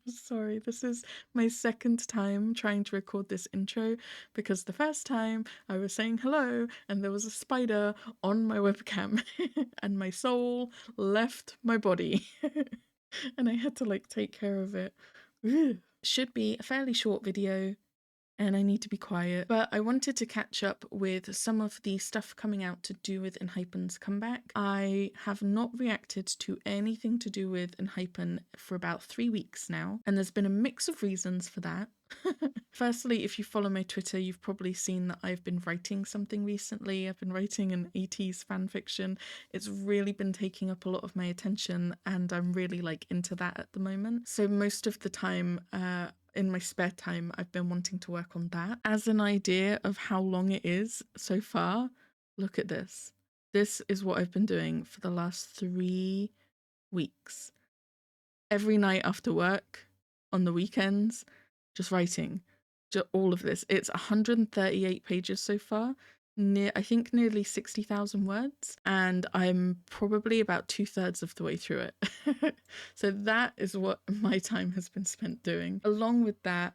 Sorry, this is my second time trying to record this intro because the first time I was saying hello and there was a spider on my webcam and my soul left my body and I had to like take care of it. Should be a fairly short video and I need to be quiet. But I wanted to catch up with some of the stuff coming out to do with Enhypen's comeback. I have not reacted to anything to do with Enhypen for about 3 weeks now, and there's been a mix of reasons for that. Firstly, if you follow my Twitter, you've probably seen that I've been writing something recently. I've been writing an 80s fanfiction. It's really been taking up a lot of my attention and I'm really like into that at the moment. So most of the time, in my spare time, I've been wanting to work on that. As an idea of how long it is so far, look at this. This is what I've been doing for the last 3 weeks. Every night after work, on the weekends, just writing. Just all of this. It's 138 pages so far. I think nearly 60,000 words, and I'm probably about 2/3 of the way through it. So that is what my time has been spent doing. Along with that,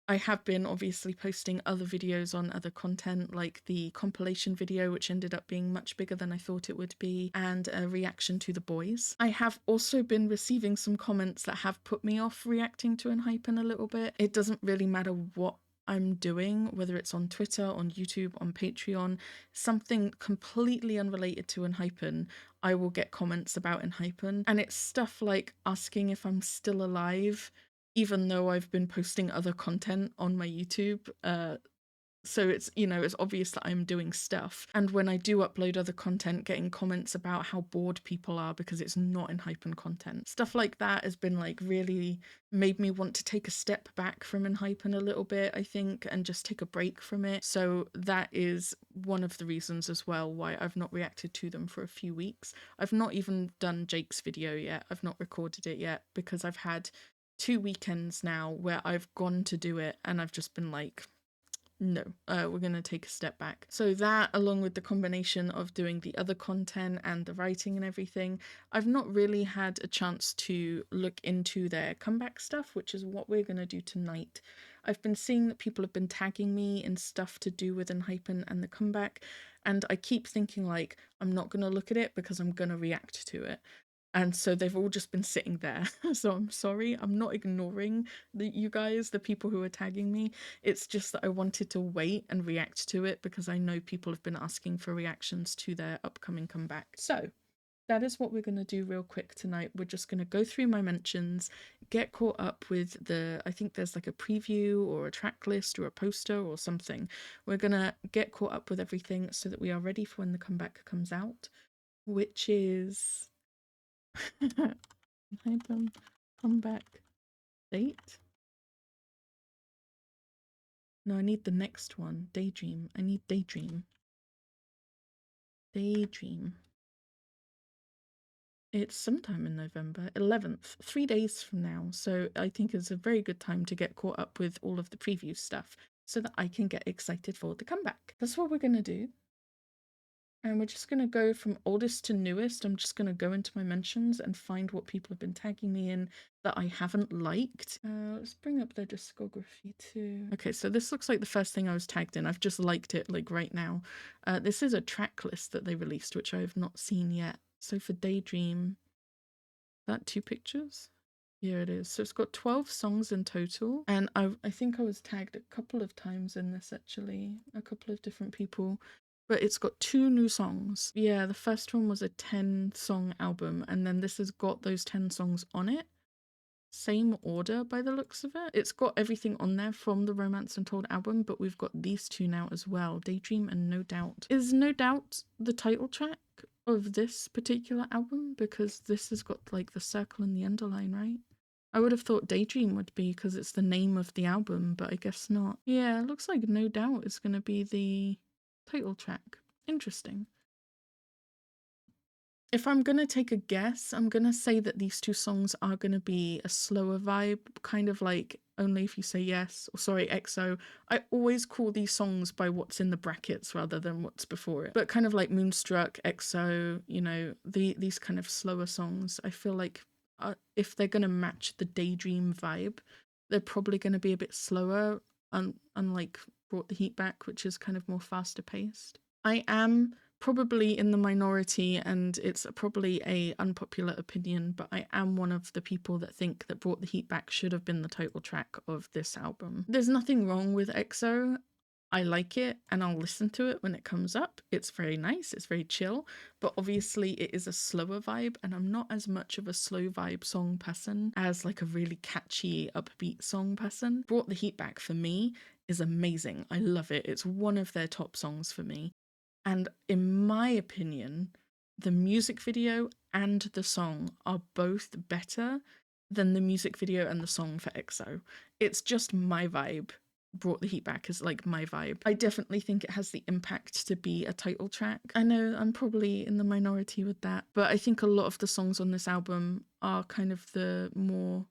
I have been obviously posting other videos on other content, like the compilation video, which ended up being much bigger than I thought it would be, and a reaction to The Boys. I have also been receiving some comments that have put me off reacting to Enhypen a little bit. It doesn't really matter what I'm doing, whether it's on Twitter, on YouTube, on Patreon, something completely unrelated to Enhypen, I will get comments about Enhypen. And it's stuff like asking if I'm still alive, even though I've been posting other content on my YouTube. So it's, you know, it's obvious that I'm doing stuff. And when I do upload other content, getting comments about how bored people are because it's not Enhypen content. Stuff like that has been like really made me want to take a step back from Enhypen a little bit, I think, and just take a break from it. So that is one of the reasons as well why I've not reacted to them for a few weeks. I've not even done Jake's video yet. I've not recorded it yet because I've had 2 weekends now where I've gone to do it and I've just been like, no, we're going to take a step back. So that, along with the combination of doing the other content and the writing and everything, I've not really had a chance to look into their comeback stuff, which is what we're going to do tonight. I've been seeing that people have been tagging me in stuff to do with Enhypen and the comeback, and I keep thinking like, I'm not going to look at it because I'm going to react to it. And so they've all just been sitting there. So I'm sorry, I'm not ignoring you guys, the people who are tagging me. It's just that I wanted to wait and react to it because I know people have been asking for reactions to their upcoming comeback. So that is what we're going to do real quick tonight. We're just going to go through my mentions, get caught up with I think there's like a preview or a track list or a poster or something. We're going to get caught up with everything so that we are ready for when the comeback comes out, which is... Enhypen comeback date? No, I need the next one. Daydream. I need Daydream. Daydream. It's sometime in November, 11th, 3 days from now. So I think it's a very good time to get caught up with all of the preview stuff so that I can get excited for the comeback. That's what we're going to do. And we're just going to go from oldest to newest. I'm just going to go into my mentions and find what people have been tagging me in that I haven't liked. Let's bring up their discography too. Okay, so this looks like the first thing I was tagged in. I've just liked it like right now. This is a track list that they released, which I have not seen yet. So for Daydream, that 2 pictures? Here it is. So it's got 12 songs in total. And I think I was tagged a couple of times in this actually, a couple of different people. But it's got 2 new songs. Yeah, the first one was a 10-song album, and then this has got those 10 songs on it. Same order by the looks of it. It's got everything on there from the Romance Untold album, but we've got these 2 now as well, Daydream and No Doubt. Is No Doubt the title track of this particular album? Because this has got like the circle and the underline, right? I would have thought Daydream would be because it's the name of the album, but I guess not. Yeah, it looks like No Doubt is going to be the title track. Interesting. If I'm gonna take a guess, I'm gonna say that these 2 songs are gonna be a slower vibe, kind of like Only If You Say Yes, or sorry, EXO. I always call these songs by what's in the brackets rather than what's before it. But kind of like Moonstruck, EXO, you know, these kind of slower songs. I feel like if they're gonna match the Daydream vibe, they're probably gonna be a bit slower, unlike Brought the Heat Back, which is kind of more faster paced. I am probably in the minority, and it's probably a unpopular opinion, but I am one of the people that think that Brought the Heat Back should have been the title track of this album. There's nothing wrong with EXO. I like it and I'll listen to it when it comes up. It's very nice, it's very chill, but obviously it is a slower vibe, and I'm not as much of a slow vibe song person as like a really catchy upbeat song person. Brought the Heat Back for me is amazing. I love it. It's one of their top songs for me. And in my opinion, the music video and the song are both better than the music video and the song for EXO. It's just my vibe. Brought the Heat Back is like my vibe. I definitely think it has the impact to be a title track. I know I'm probably in the minority with that, but I think a lot of the songs on this album are kind of the more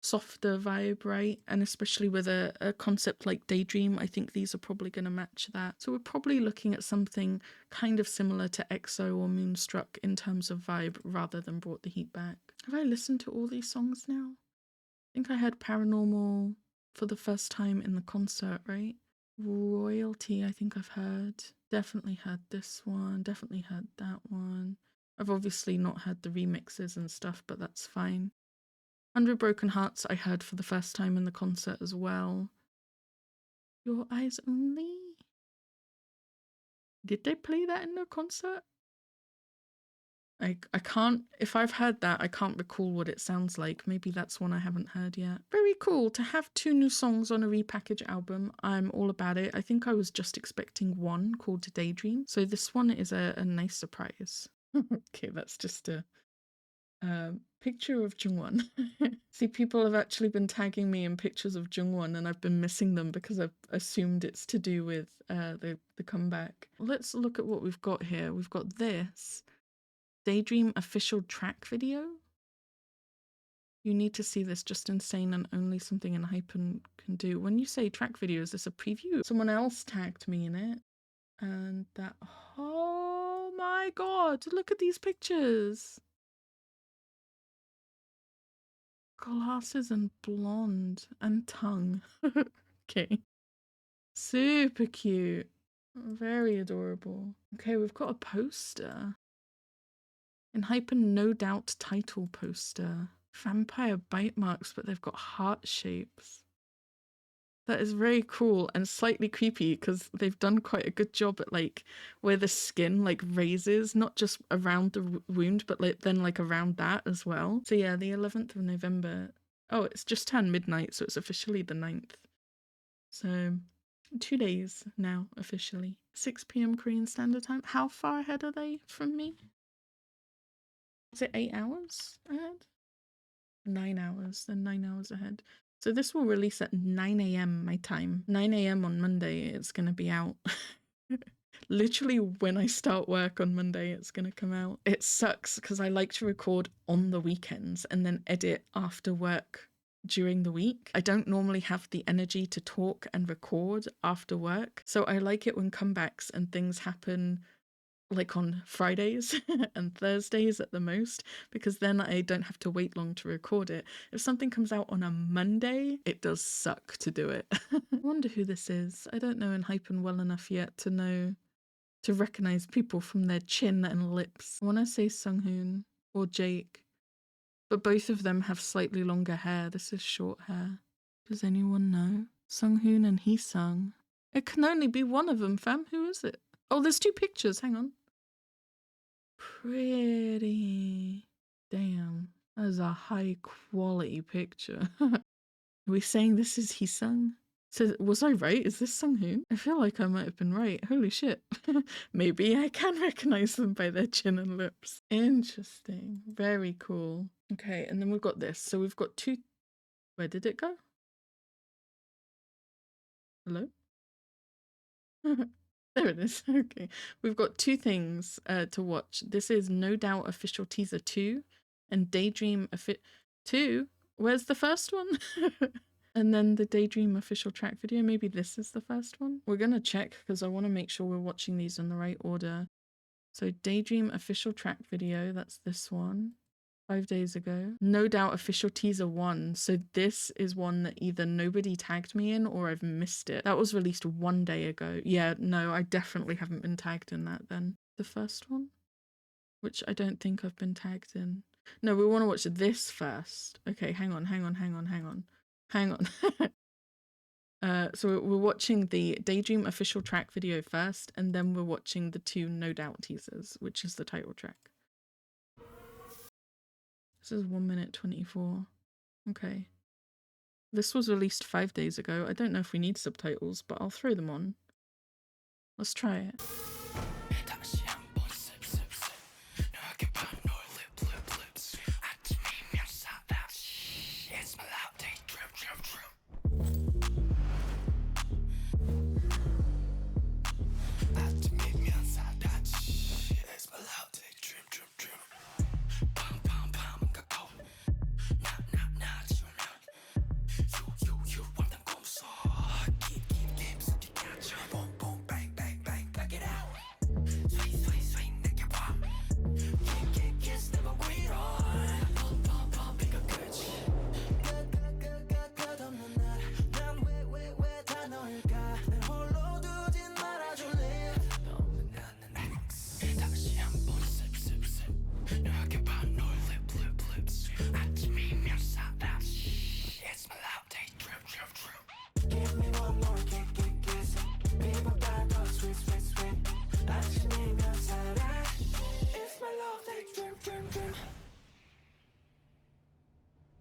softer vibe, right? And especially with a concept like Daydream, I think these are probably going to match that. So we're probably looking at something kind of similar to EXO or Moonstruck in terms of vibe rather than Brought the Heat Back. Have I listened to all these songs now? I think I heard Paranormal for the first time in the concert, right? Royalty, I think I've heard. Definitely heard this one. Definitely heard that one. I've obviously not heard the remixes and stuff, but that's fine. 100 Broken Hearts I heard for the first time in the concert as well. Your Eyes Only? Did they play that in the concert? I can't, if I've heard that, I can't recall what it sounds like. Maybe that's one I haven't heard yet. Very cool to have 2 new songs on a repackaged album. I'm all about it. I think I was just expecting one called Daydream. So this one is a nice surprise. Okay, that's just a picture of Jungwon. See, people have actually been tagging me in pictures of Jungwon, and I've been missing them because I've assumed it's to do with the comeback. Let's look at what we've got here. We've got this Daydream official track video. You need to see this, just insane and only something Enhypen can do. When you say track video, is this a preview? Someone else tagged me in it, and that, oh my god, look at these pictures. Glasses and blonde and tongue. Okay. Super cute. Very adorable. Okay, we've got a poster. Enhypen No Doubt title poster. Vampire bite marks, but they've got heart shapes. That is very cool and slightly creepy because they've done quite a good job at like where the skin like raises, not just around the wound, but like then like around that as well. So yeah, the 11th of November. Oh, it's just turned midnight, so it's officially the 9th. So 2 days now officially. 6 p.m. Korean Standard Time. How far ahead are they from me? Is it 8 hours ahead? 9 hours, then 9 hours ahead. So this will release at 9 a.m. my time. 9 a.m. on Monday, it's going to be out. Literally when I start work on Monday, it's going to come out. It sucks because I like to record on the weekends and then edit after work during the week. I don't normally have the energy to talk and record after work. So I like it when comebacks and things happen like on Fridays and Thursdays at the most, because then I don't have to wait long to record it. If something comes out on a Monday, it does suck to do it. I wonder who this is. I don't know Enhypen well enough yet to recognize people from their chin and lips. I want to say Sunghoon or Jake, but both of them have slightly longer hair. This is short hair. Does anyone know? Sunghoon and Heesung. It can only be one of them, fam. Who is it? Oh, there's 2 pictures. Hang on. Pretty. Damn, that is a high quality picture. Are we saying this is Heesung? So was I right? Is this Sunghoon? I feel like I might have been right. Holy shit. Maybe I can recognize them by their chin and lips. Interesting. Very cool. Okay, and then we've got this. So we've got 2. Where did it go? Hello? There it is. Okay. We've got 2 things to watch. This is No Doubt official teaser 2 and Daydream 2. Where's the first one? And then the Daydream official track video. Maybe this is the first one. We're going to check because I want to make sure we're watching these in the right order. So Daydream official track video, that's this one. 5 days ago. No Doubt official teaser 1. So this is one that either nobody tagged me in or I've missed it. That was released 1 day ago. Yeah, no, I definitely haven't been tagged in that then. The first one, which I don't think I've been tagged in. No, we want to watch this first. Okay, hang on. So we're watching the Daydream official track video first, and then we're watching the 2 No Doubt teasers, which is the title track. This is 1 minute 24. Okay. This was released 5 days ago. I don't know if we need subtitles, but I'll throw them on. Let's try it.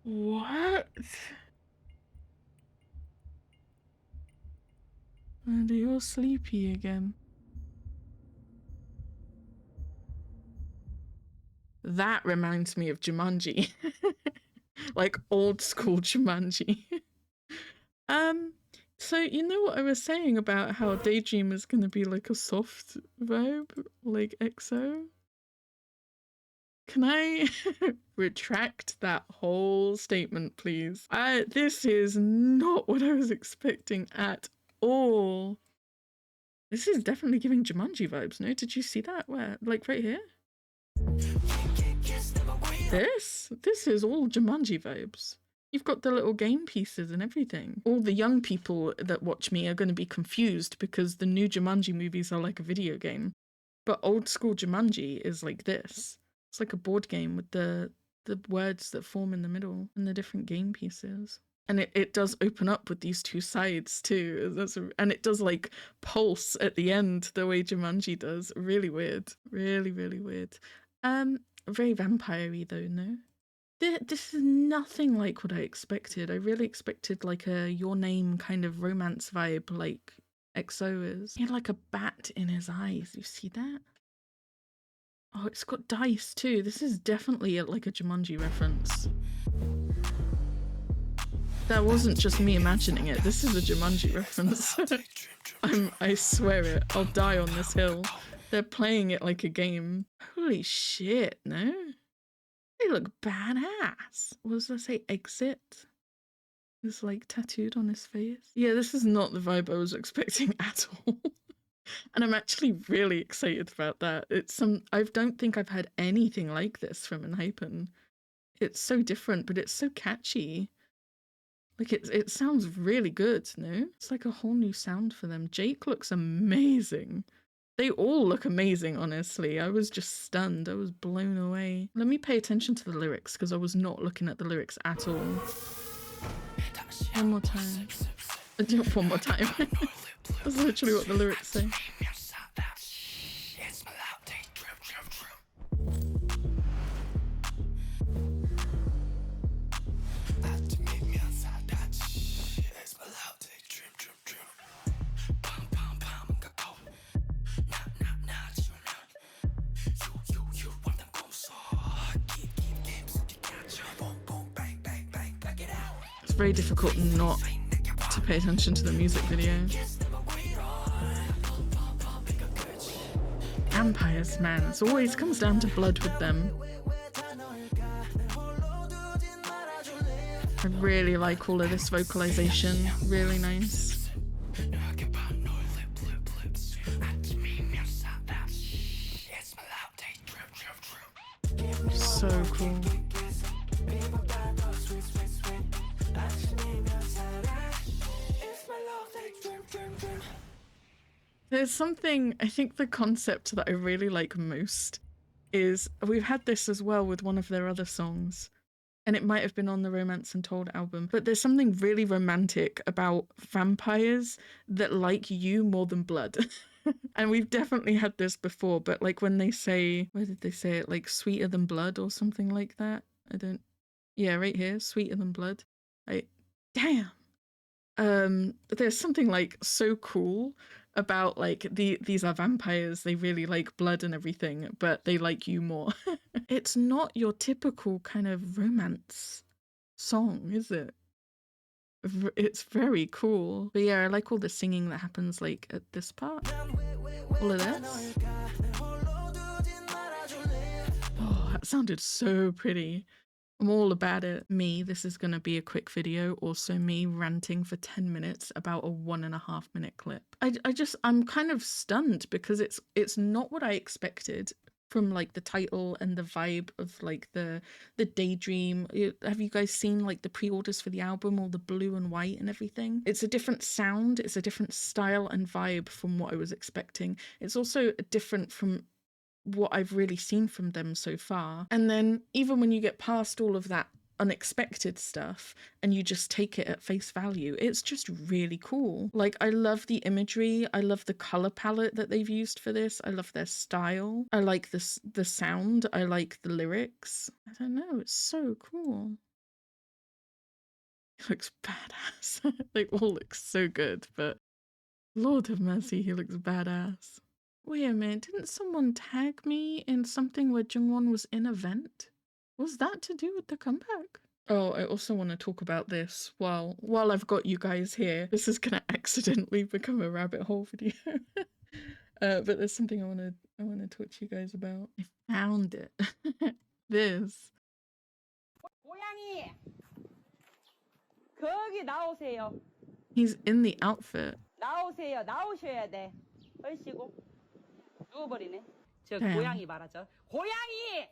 What? And you're sleepy again. That reminds me of Jumanji. Like old school Jumanji. So you know what I was saying about how Daydream is gonna be like a soft vibe, like EXO? Can I retract that whole statement, please? This is not what I was expecting at all. This is definitely giving Jumanji vibes, no? Did you see that? Where? Like right here? This is all Jumanji vibes. You've got the little game pieces and everything. All the young people that watch me are going to be confused because the new Jumanji movies are like a video game. But old school Jumanji is like this. It's like a board game with the words that form in the middle and the different game pieces. And it does open up with these 2 sides too. And it does like pulse at the end the way Jumanji does. Really weird. Really, really weird. Very vampire-y though, no? This is nothing like what I expected. I really expected like a Your Name kind of romance vibe like EXO is. He had like a bat in his eyes. You see that? Oh, it's got dice too. This is definitely like a Jumanji reference. That wasn't just me imagining it. This is a Jumanji reference. I swear it. I'll die on this hill. They're playing it like a game. Holy shit, no? They look badass. What does that say? Exit? It's like tattooed on his face. Yeah, this is not the vibe I was expecting at all. And I'm actually really excited about that. I don't think I've had anything like this from Enhypen. It's so different, but it's so catchy. Like it sounds really good, no? It's like a whole new sound for them. Jake looks amazing. They all look amazing, honestly. I was just stunned. I was blown away. Let me pay attention to the lyrics because I was not looking at the lyrics at all. One more time. One more time. That's literally what the lyrics say. It's very difficult not to pay attention to the music video. Vampires, man, it always comes down to blood with them. I really like all of this vocalization, really nice. So cool. There's something, I think the concept that I really like most is, we've had this as well with one of their other songs, and it might have been on the Romance Untold album, but there's something really romantic about vampires that like you more than blood. And we've definitely had this before, but like when they say, where did they say it? Like sweeter than blood or something like that? I don't, yeah, right here, sweeter than blood. Damn. There's something like so cool about like these are vampires, they really like blood and everything, but they like you more. It's not your typical kind of romance song, is it? It's very cool. But yeah, I like all the singing that happens like at this part. All of this. Oh, that sounded so pretty. I'm all about it. This is going to be a quick video, also me ranting for 10 minutes about a 1.5 minute clip. I'm kind of stunned because it's not what I expected from like the title and the vibe of like the Daydream. Have you guys seen like the pre-orders for the album, all the blue and white and everything? It's a different sound, it's a different style and vibe from what I was expecting. It's also different from what I've really seen from them so far. And then even when you get past all of that unexpected stuff and you just take it at face value, it's just really cool. Like, I love the imagery, I love the color palette that they've used for this, I love their style, I like the sound, I like the lyrics. I don't know, it's so cool. He looks badass. They all look so good, but Lord have mercy, he looks badass. Wait a minute, didn't someone tag me in something where Jungwon was in a vent? Was that to do with the comeback? Oh, I also want to talk about this while I've got you guys here. This is gonna accidentally become a rabbit hole video. But there's something I wanna talk to you guys about. I found it. This. 고양이! 거기 나오세요. He's in the outfit. 나오세요. 나오셔야 돼. 얼씨구. 누워버리네. 저 Damn. 고양이 봐라 저. 고양이!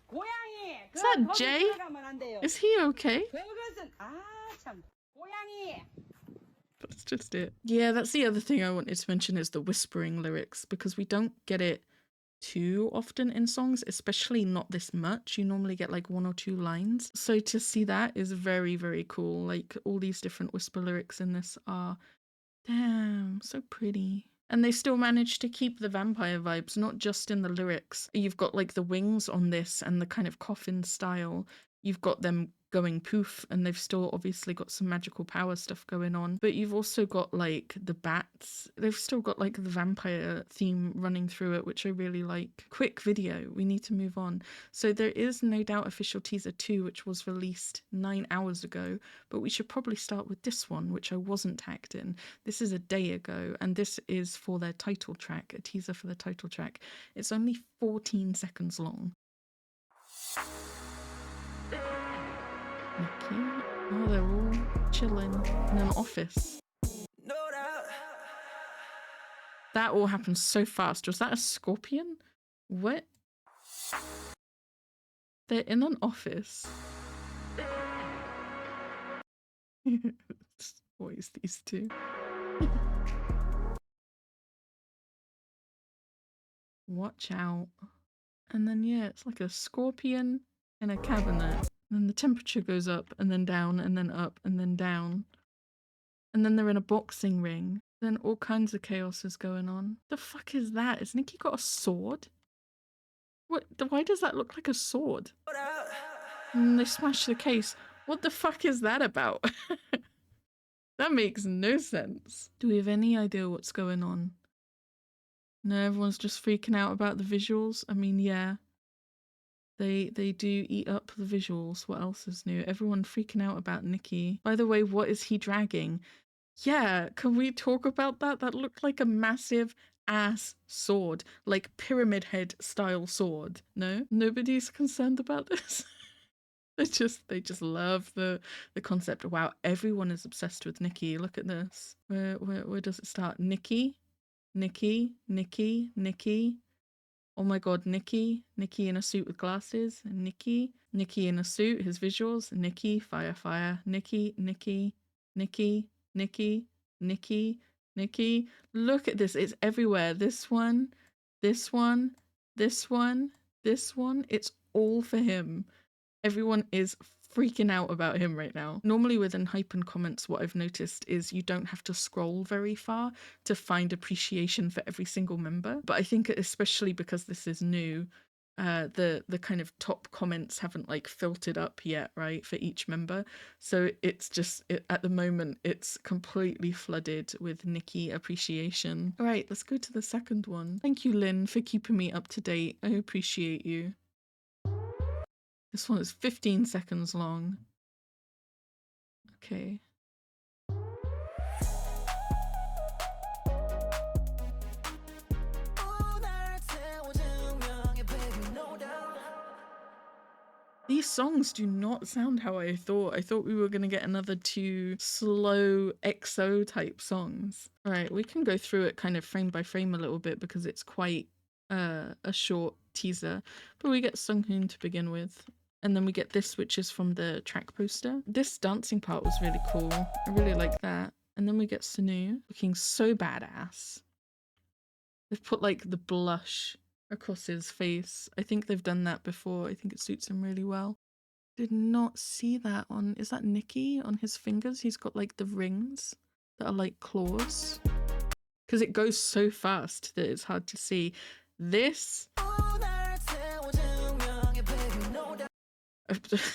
고양이! Is that Jay? 들어가면 안 돼요. Is he okay? 그것은 참. 고양이! That's just it. Yeah, that's the other thing I wanted to mention is the whispering lyrics, because we don't get it too often in songs, especially not this much. You normally get like 1 or 2 lines. So to see that is very, very cool. Like all these different whisper lyrics in this are, damn, so pretty. And they still managed to keep the vampire vibes, not just in the lyrics. You've got like the wings on this and the kind of coffin style. You've got them going poof, and they've still obviously got some magical power stuff going on. But you've also got like the bats. They've still got like the vampire theme running through it, which I really like. Quick video, we need to move on. So there is no doubt official teaser 2, which was released 9 hours ago, but we should probably start with this one, which I wasn't tagged in. This is a day ago, and this is for their title track, a teaser for the title track. It's only 14 seconds long. Nikki. Oh, they're all chilling in an office. That all happened so fast. Was that a scorpion? What? They're in an office. It's always these two. Watch out. And then, yeah, it's like a scorpion in a cabinet. And then the temperature goes up and then down and then up and then down. And then they're in a boxing ring. Then all kinds of chaos is going on. The fuck is that? Has Nikki got a sword? What? Why does that look like a sword? And they smash the case. What the fuck is that about? That makes no sense. Do we have any idea what's going on? No, everyone's just freaking out about the visuals. I mean, yeah. They do eat up the visuals. What else is new? Everyone freaking out about Nikki. By the way, what is he dragging? Yeah, can we talk about that? That looked like a massive ass sword, like pyramid head style sword. No? Nobody's concerned about this? They just love the concept. Wow, everyone is obsessed with Nikki. Look at this. Where does it start? Nikki? Nikki? Nikki? Nikki? Oh my god, Nikki in a suit with glasses, Nikki in a suit, his visuals, Nikki, fire, Nikki, Nikki, look at this. It's everywhere. This one, this one, this one, this one. It's all for him. Everyone is freaking out about him right now. Normally with Enhypen comments, what I've noticed is you don't have to scroll very far to find appreciation for every single member. But I think especially because this is new, the kind of top comments haven't like filtered up yet, right, for each member. So it's just at the moment it's completely flooded with Nikki appreciation. All right, let's go to the second one. Thank you, Lynn, for keeping me up to date. I appreciate you. This one is 15 seconds long. Okay. These songs do not sound how I thought. I thought we were going to get another 2 slow EXO type songs. All right, we can go through it kind of frame by frame a little bit because it's quite a short teaser. But we get Sunghoon to begin with. And then we get this, which is from the track poster. This dancing part was really cool. I really like that. And then we get Sunu looking so badass. They've put like the blush across his face. I think they've done that before. I think it suits him really well. Did not see that on, is that Nikki on his fingers? He's got like the rings that are like claws. Because it goes so fast that it's hard to see. This,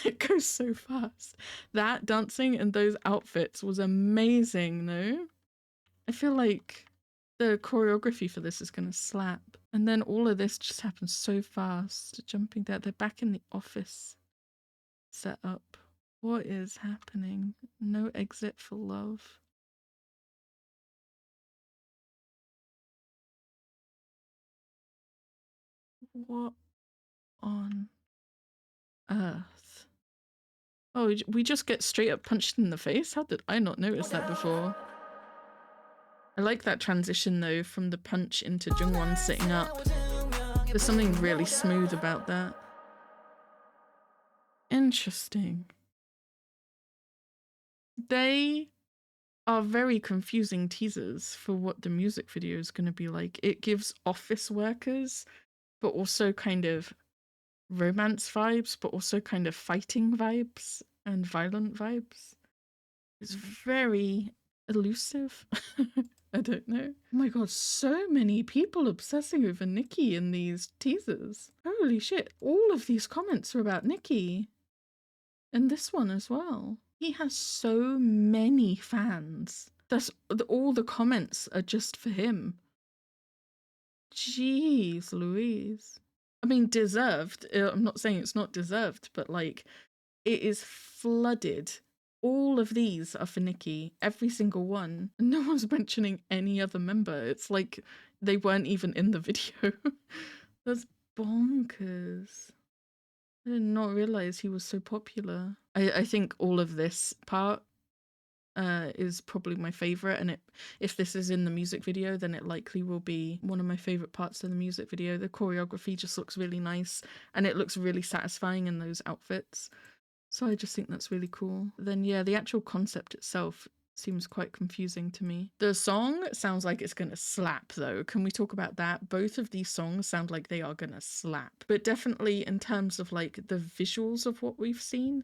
it goes so fast. That dancing and those outfits was amazing, no? I feel like the choreography for this is gonna slap. And then all of this just happens so fast. Jumping there, they're back in the office set up. What is happening? No exit for love. What on earth? Oh, we just get straight up punched in the face? How did I not notice that before? I like that transition though, from the punch into Jungwon sitting up. There's something really smooth about that. Interesting. They are very confusing teasers for what the music video is going to be like. It gives office workers, but also kind of romance vibes, but also kind of fighting vibes and violent vibes. It's very elusive. I don't know. Oh my god, so many people obsessing over Nikki in these teasers. Holy shit, all of these comments are about Nikki. And this one as well. He has so many fans. That's all the comments are just for him. Jeez Louise. I mean, deserved. I'm not saying it's not deserved, but like, it is flooded. All of these are for Nikki, every single one. No one's mentioning any other member. It's like they weren't even in the video. That's bonkers. I did not realize he was so popular. I think all of this part is probably my favorite, and if this is in the music video, then it likely will be one of my favorite parts of the music video. The choreography just looks really nice, and it looks really satisfying in those outfits. So I just think that's really cool. Then yeah, the actual concept itself seems quite confusing to me. The song sounds like it's gonna slap though. Can we talk about that? Both of these songs sound like they are gonna slap. But definitely in terms of like the visuals of what we've seen,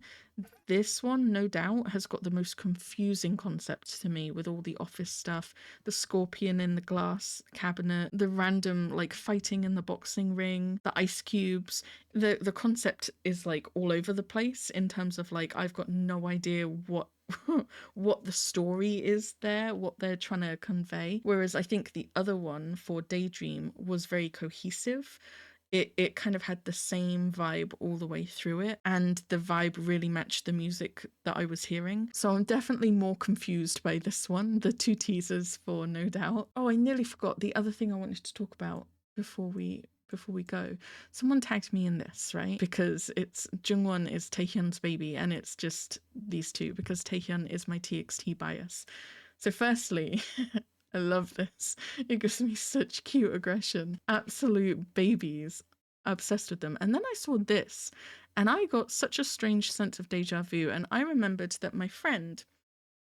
this one no doubt has got the most confusing concept to me, with all the office stuff, the scorpion in the glass cabinet, the random like fighting in the boxing ring, the ice cubes. The concept is like all over the place in terms of like, I've got no idea what what the story is there, what they're trying to convey. Whereas I think the other one for Daydream was very cohesive. It kind of had the same vibe all the way through it, and the vibe really matched the music that I was hearing. So I'm definitely more confused by this one, the 2 teasers for No Doubt. Oh, I nearly forgot the other thing I wanted to talk about before we go. Someone tagged me in this, right? Because it's Jungwon is Taehyun's baby, and it's just these two because Taehyun is my TXT bias. So firstly, I love this. It gives me such cute aggression. Absolute babies. Obsessed with them. And then I saw this, and I got such a strange sense of deja vu. And I remembered that my friend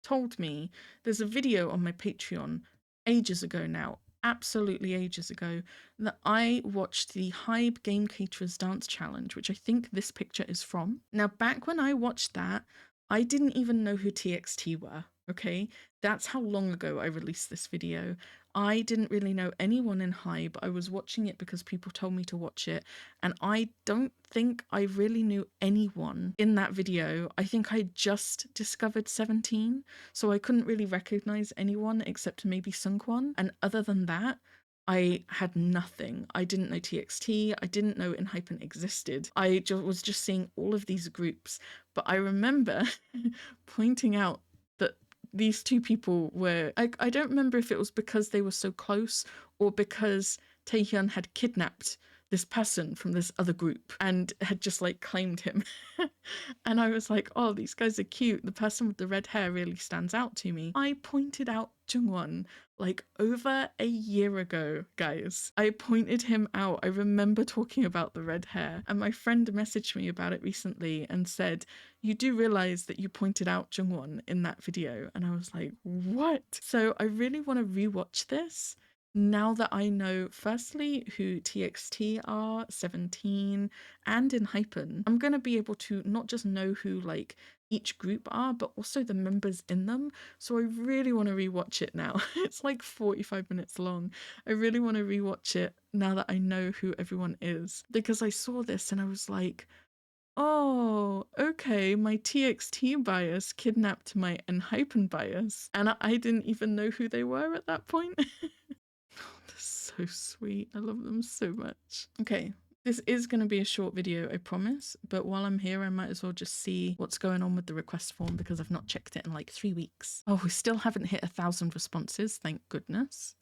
told me there's a video on my Patreon ages ago now, absolutely ages ago, that I watched the Hybe Game Caterers Dance Challenge, which I think this picture is from. Now, back when I watched that, I didn't even know who TXT were, okay? That's how long ago I released this video. I didn't really know anyone in Hybe. I was watching it because people told me to watch it, and I don't think I really knew anyone in that video. I think I just discovered 17, so I couldn't really recognize anyone except maybe Sungkwon. And other than that, I had nothing. I didn't know TXT. I didn't know Enhypen existed. I was just seeing all of these groups. But I remember pointing out that these two people were, I don't remember if it was because they were so close or because Taehyun had kidnapped this person from this other group and had just like claimed him. And I was like, oh, these guys are cute. The person with the red hair really stands out to me. I pointed out Jungwon like over a year ago, guys. I pointed him out. I remember talking about the red hair, and my friend messaged me about it recently and said, you do realize that you pointed out Jungwon in that video? And I was like, what? So I really want to rewatch this now that I know, firstly, who TXT are, 17, and Enhypen. I'm going to be able to not just know who, like, each group are, but also the members in them. So I really want to rewatch it now. It's like 45 minutes long. I really want to rewatch it now that I know who everyone is. Because I saw this and I was like, oh, okay, my TXT bias kidnapped my Enhypen bias. And I didn't even know who they were at that point. They're so sweet. I love them so much. Okay, this is going to be a short video, I promise, but while I'm here, I might as well just see what's going on with the request form because I've not checked it in like 3 weeks. Oh, we still haven't hit 1,000 responses, thank goodness.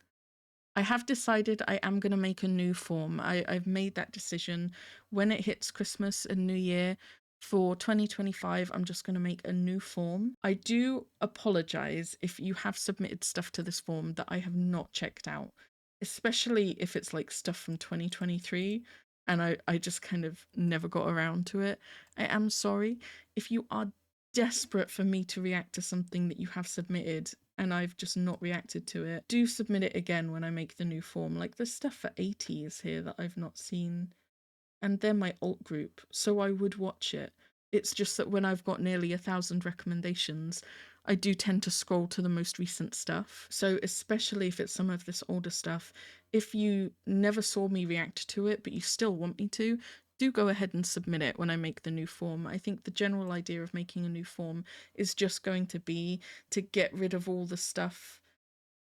I have decided I am going to make a new form. I've made that decision. When it hits Christmas and New Year, for 2025, I'm just going to make a new form. I do apologize if you have submitted stuff to this form that I have not checked out, especially if it's like stuff from 2023 and I just kind of never got around to it. I am sorry. If you are desperate for me to react to something that you have submitted and I've just not reacted to it, do submit it again when I make the new form. Like there's stuff for 80s here that I've not seen, and they're my alt group, so I would watch it. It's just that when I've got nearly 1,000 recommendations, I do tend to scroll to the most recent stuff. So especially if it's some of this older stuff, if you never saw me react to it, but you still want me to, do go ahead and submit it when I make the new form. I think the general idea of making a new form is just going to be to get rid of all the stuff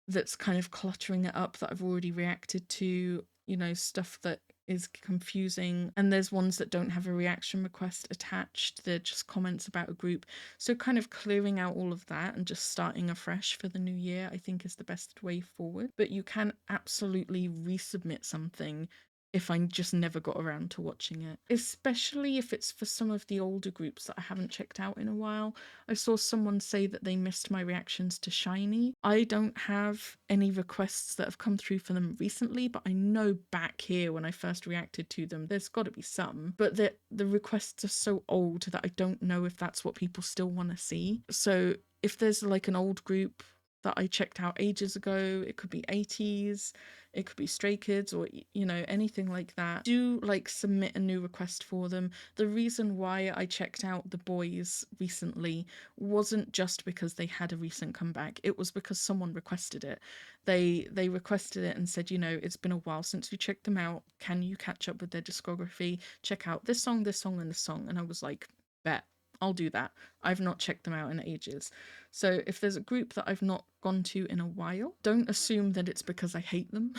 that's kind of cluttering it up that I've already reacted to, you know, stuff that is confusing, and there's ones that don't have a reaction request attached, they're just comments about a group. So kind of clearing out all of that and just starting afresh for the new year, I think is the best way forward. But you can absolutely resubmit something if I just never got around to watching it, especially if it's for some of the older groups that I haven't checked out in a while. I saw someone say that they missed my reactions to Shiny. I don't have any requests that have come through for them recently, but I know back here when I first reacted to them, there's got to be some. But the requests are so old that I don't know if that's what people still want to see. So if there's like an old group that I checked out ages ago, it could be 80s, it could be Stray Kids, or you know, anything like that, do like submit a new request for them. The reason why I checked out the boys recently wasn't just because they had a recent comeback, it was because someone requested it. They requested it and said, you know, it's been a while since we checked them out, can you catch up with their discography, check out this song, this song, and this song. And I was like, bet, I'll do that. I've not checked them out in ages. So if there's a group that I've not gone to in a while, don't assume that it's because I hate them.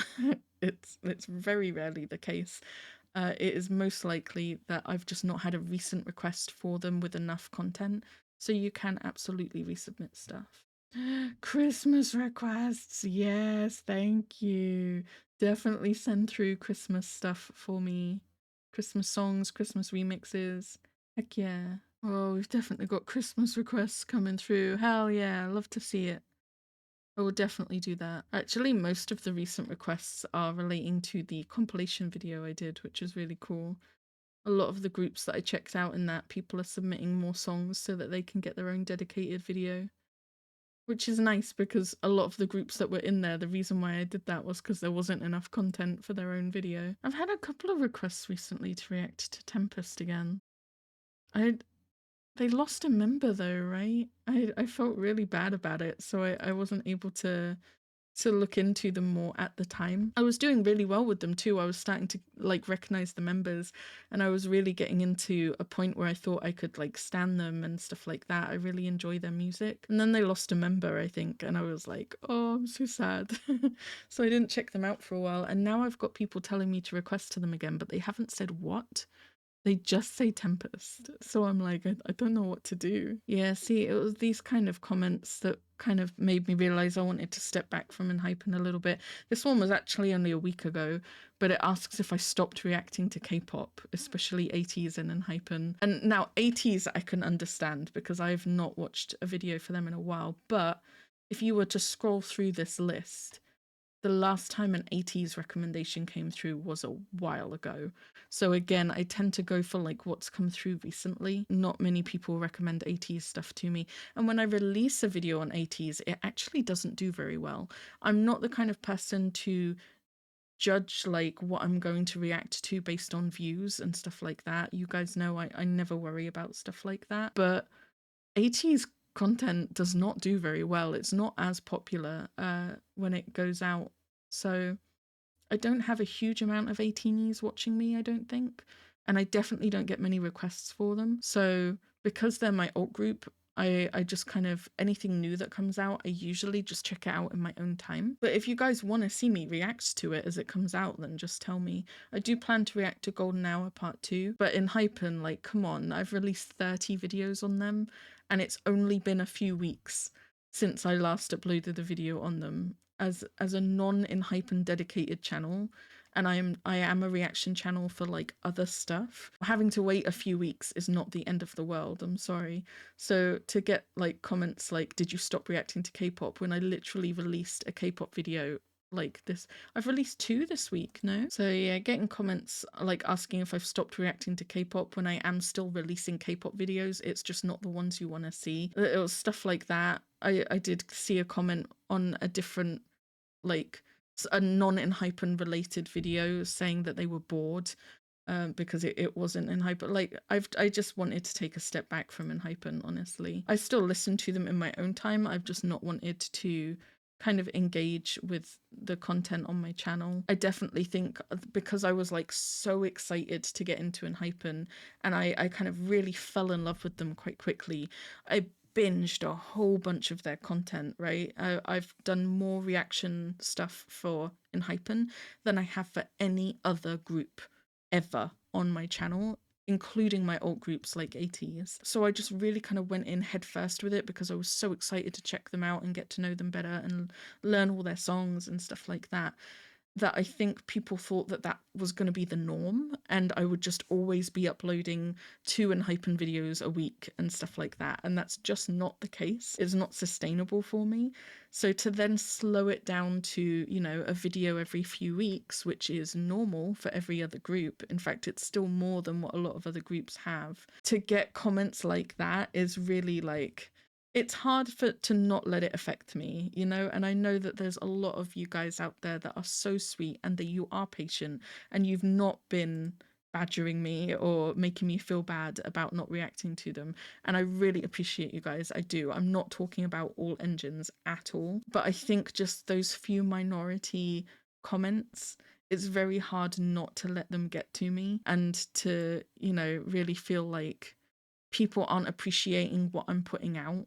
It's very rarely the case. It is most likely that I've just not had a recent request for them with enough content. So you can absolutely resubmit stuff. Christmas requests, yes, thank you. Definitely send through Christmas stuff for me. Christmas songs, Christmas remixes. Heck yeah. Oh, we've definitely got Christmas requests coming through. Hell yeah, love to see it. I will definitely do that. Actually, most of the recent requests are relating to the compilation video I did, which is really cool. A lot of the groups that I checked out in that, people are submitting more songs so that they can get their own dedicated video, which is nice because a lot of the groups that were in there, the reason why I did that was because there wasn't enough content for their own video. I've had a couple of requests recently to react to Tempest again. They lost a member though, right? I felt really bad about it, so I wasn't able to look into them more at the time. I was doing really well with them too. I was starting to like recognize the members, and I was really getting into a point where I thought I could like stand them and stuff like that. I really enjoy their music. And then they lost a member, I think, and I was like, oh, I'm so sad. So I didn't check them out for a while, and now I've got people telling me to request to them again, but they haven't said what. They just say Tempest. So I'm like, I don't know what to do. Yeah, see, it was these kind of comments that kind of made me realize I wanted to step back from Enhypen a little bit. This one was actually only a week ago, but it asks if I stopped reacting to K-pop, especially 80s and Enhypen. And now 80s I can understand because I've not watched a video for them in a while, but if you were to scroll through this list, the last time an 80s recommendation came through was a while ago. So again, I tend to go for like what's come through recently. Not many people recommend 80s stuff to me. And when I release a video on 80s, it actually doesn't do very well. I'm not the kind of person to judge like what I'm going to react to based on views and stuff like that. You guys know I never worry about stuff like that. But 80s content does not do very well. It's not as popular when it goes out. So I don't have a huge amount of 18s watching me, I don't think. And I definitely don't get many requests for them. So because they're my alt group, I just kind of, anything new that comes out, I usually just check it out in my own time. But if you guys want to see me react to it as it comes out, then just tell me. I do plan to react to Golden Hour Part 2, but Enhypen, like, come on, I've released 30 videos on them, and it's only been a few weeks since I last uploaded a video on them. As a non-Enhypen dedicated channel, and I am a reaction channel for like other stuff. Having to wait a few weeks is not the end of the world, I'm sorry. So to get like comments like, did you stop reacting to K-pop, when I literally released a K-pop video like this, I've released 2 this week, no? So yeah, getting comments like asking if I've stopped reacting to K-pop when I am still releasing K-pop videos, it's just not the ones you want to see. It was stuff like that. I did see a comment on a different, like, a non-Enhypen related video saying that they were bored because it wasn't Enhypen. Like, I just wanted to take a step back from Enhypen, honestly. I still listen to them in my own time. I've just not wanted to kind of engage with the content on my channel. I definitely think because I was like so excited to get into Enhypen, and I kind of really fell in love with them quite quickly. I binged a whole bunch of their content, right? I've done more reaction stuff for Enhypen than I have for any other group ever on my channel, including my alt groups like 80s. So I just really kind of went in head first with it because I was so excited to check them out and get to know them better and learn all their songs and stuff like that, that I think people thought that that was going to be the norm, and I would just always be uploading 2 Enhypen videos a week and stuff like that, and that's just not the case. It's not sustainable for me. So to then slow it down to, you know, a video every few weeks, which is normal for every other group, in fact it's still more than what a lot of other groups have, to get comments like that is really like, it's hard to not let it affect me, you know? And I know that there's a lot of you guys out there that are so sweet and that you are patient and you've not been badgering me or making me feel bad about not reacting to them. And I really appreciate you guys. I do. I'm not talking about all engines at all. But I think just those few minority comments, it's very hard not to let them get to me and to, you know, really feel like people aren't appreciating what I'm putting out.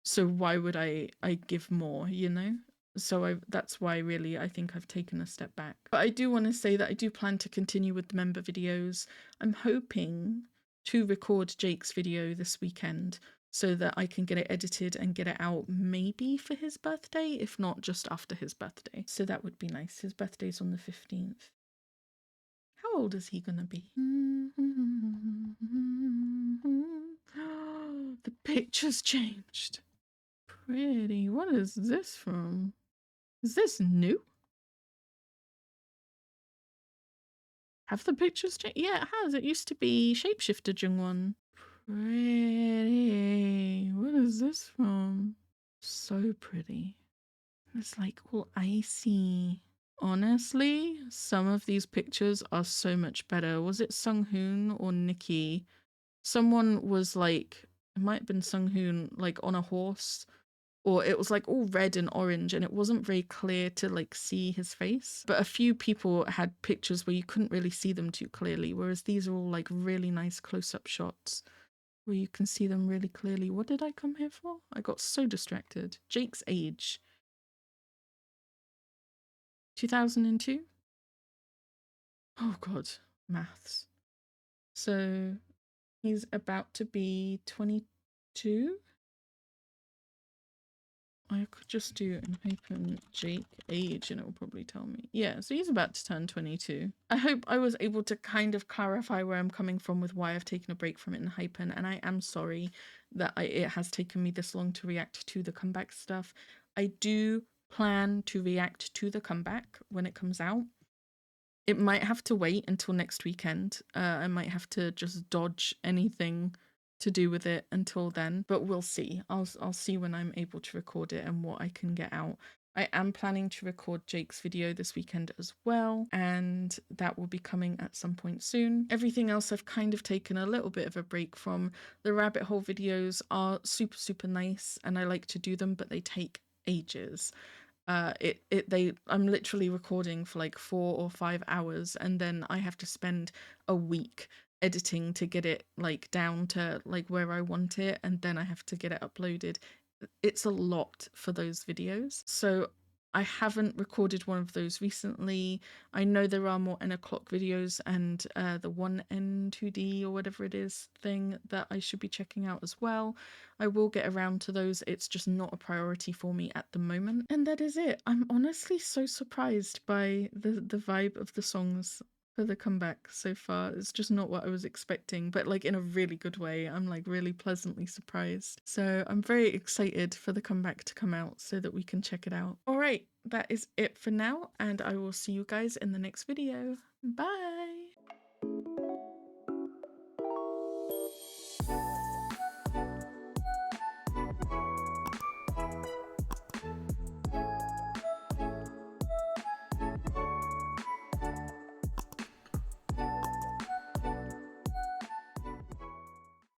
So why would I give more, you know? So that's why really I think I've taken a step back. But I do want to say that I do plan to continue with the member videos. I'm hoping to record Jake's video this weekend so that I can get it edited and get it out maybe for his birthday, if not just after his birthday. So that would be nice. His birthday's on the 15th. How old is he gonna be? The picture's changed. Pretty. What is this from? Is this new? Have the pictures changed? Yeah, it has. It used to be Shapeshifter Jungwon. Pretty. What is this from? So pretty. It's like all icy. Honestly, some of these pictures are so much better. Was it Sung Hoon or Nikki? Someone was like, it might have been Sung Hoon, like on a horse, or it was like all red and orange, and it wasn't very clear to like see his face. But a few people had pictures where you couldn't really see them too clearly, whereas these are all like really nice close-up shots where you can see them really clearly. What did I come here for? I got so distracted. Jake's age. 2002? Oh god, maths. So he's about to be 22? I could just do Enhypen Jake age and it will probably tell me. Yeah, so he's about to turn 22. I hope I was able to kind of clarify where I'm coming from with why I've taken a break from Enhypen, and I am sorry that it has taken me this long to react to the comeback stuff. I do plan to react to the comeback when it comes out. It might have to wait until next weekend. I might have to just dodge anything to do with it until then, but we'll see. I'll see when I'm able to record it and what I can get out. I am planning to record Jake's video this weekend as well, and that will be coming at some point soon. Everything else I've kind of taken a little bit of a break from. The rabbit hole videos are super nice and I like to do them, but they take ages. I'm literally recording for like 4 or 5 hours, and then I have to spend a week editing to get it like down to like where I want it, and then I have to get it uploaded. It's a lot for those videos. So I haven't recorded one of those recently. I know there are more N o'clock videos and the 1N2D or whatever it is thing that I should be checking out as well. I will get around to those. It's just not a priority for me at the moment. And that is it. I'm honestly so surprised by the vibe of the songs for the comeback so far. It's just not what I was expecting, but like in a really good way. I'm like really pleasantly surprised. So I'm very excited for the comeback to come out so that we can check it out. All right, that is it for now, and I will see you guys in the next video. Bye!